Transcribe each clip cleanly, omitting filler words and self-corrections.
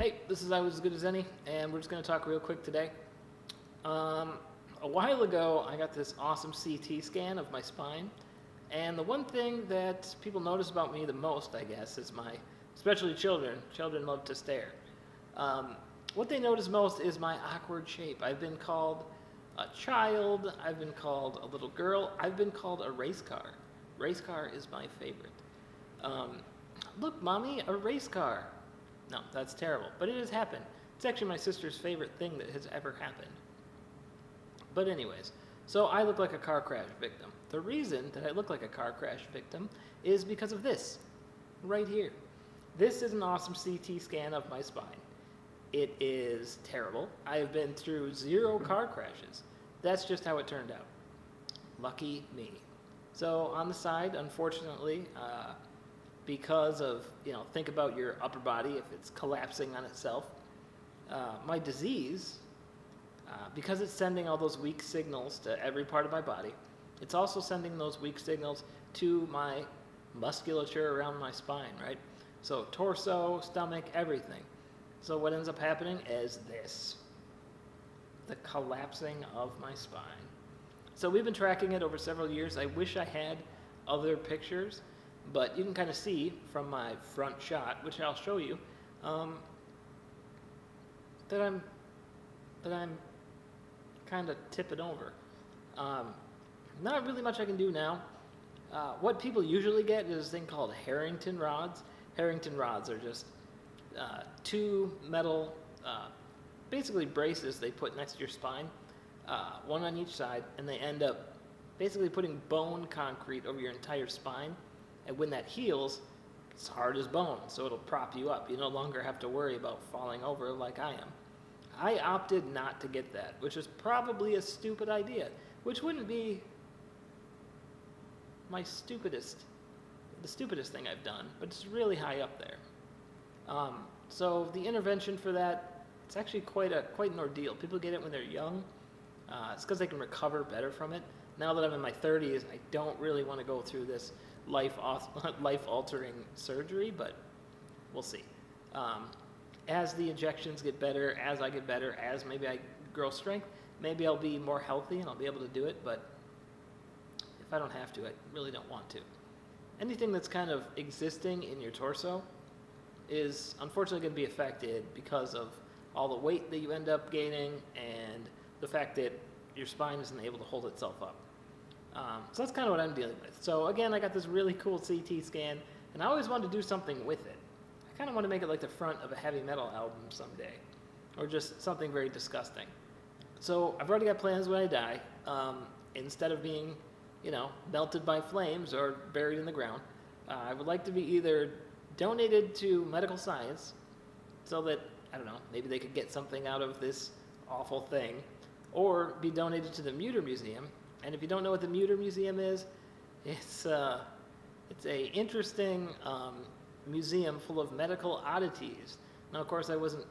Hey, this is I Was As Good As Any, and we're just going to talk real quick today. A while ago, I got this awesome CT scan of my spine, and the one thing that people notice about me the most, I guess, is especially children love to stare. What they notice most is my awkward shape. I've been called a child, I've been called a little girl, I've been called a race car. Race car is my favorite. Look, Mommy, a race car. No, that's terrible, but it has happened. It's actually my sister's favorite thing that has ever happened. But anyways, so I look like a car crash victim. The reason that I look like a car crash victim is because of this, right here. This is an awesome CT scan of my spine. It is terrible. I have been through 0 car crashes. That's just how it turned out. Lucky me. So on the side, unfortunately, because of, think about your upper body if it's collapsing on itself. My disease, because it's sending all those weak signals to every part of my body, it's also sending those weak signals to my musculature around my spine, right? So torso, stomach, everything. So what ends up happening is this, the collapsing of my spine. So we've been tracking it over several years. I wish I had other pictures, but you can kind of see from my front shot, which I'll show you, that I'm kind of tipping over. Not really much I can do now. What people usually get is a thing called Harrington rods. Harrington rods are just 2 metal, basically braces they put next to your spine, one on each side, and they end up basically putting bone concrete over your entire spine. And when that heals, it's hard as bone, so it'll prop you up. You no longer have to worry about falling over like I am. I opted not to get that, which is probably a stupid idea, which wouldn't be the stupidest thing I've done, but it's really high up there. So the intervention for that, it's actually quite an ordeal. People get it when they're young. It's because they can recover better from it. Now that I'm in my 30s, I don't really want to go through this life-altering surgery, but we'll see. As the injections get better, as I get better, as maybe I grow strength, maybe I'll be more healthy and I'll be able to do it, but if I don't have to, I really don't want to. Anything that's kind of existing in your torso is unfortunately going to be affected because of all the weight that you end up gaining and the fact that your spine isn't able to hold itself up. So that's kind of what I'm dealing with. So again, I got this really cool CT scan, and I always wanted to do something with it. I kind of want to make it like the front of a heavy metal album someday, or just something very disgusting. So I've already got plans when I die. Instead of being, melted by flames or buried in the ground, I would like to be either donated to medical science so that, I don't know, maybe they could get something out of this awful thing, or be donated to the Mutter Museum. And if you don't know what the Mutter Museum is, it's a interesting museum full of medical oddities. Now, of course, I wasn't,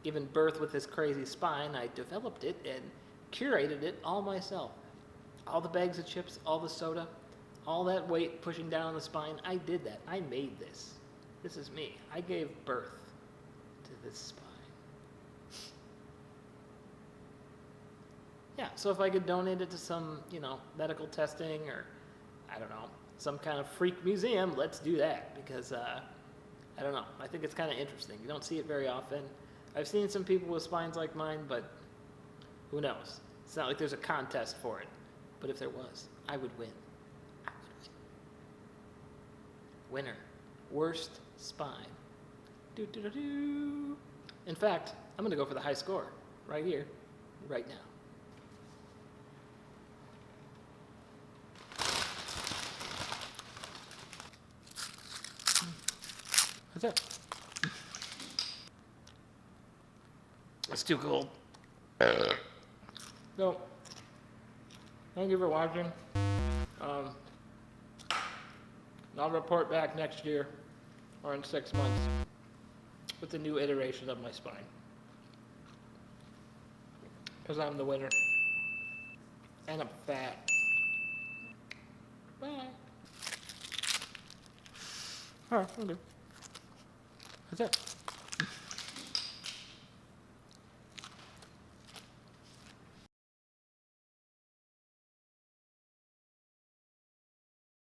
given birth with this crazy spine. I developed it and curated it all myself. All the bags of chips, all the soda, all that weight pushing down on the spine, I did that. I made this. This is me. I gave birth to this spine. Yeah, so if I could donate it to some, medical testing or, I don't know, some kind of freak museum, let's do that because, I don't know, I think it's kind of interesting. You don't see it very often. I've seen some people with spines like mine, but who knows? It's not like there's a contest for it. But if there was, I would win. I would win. Winner. Worst spine. Do-do-do-do. In fact, I'm going to go for the high score right here, right now. What's that? It's too cold. So, thank you for watching. I'll report back next year or in 6 months with a new iteration of my spine. Because I'm the winner. And I'm fat. Bye. Alright, I'm good. That's it.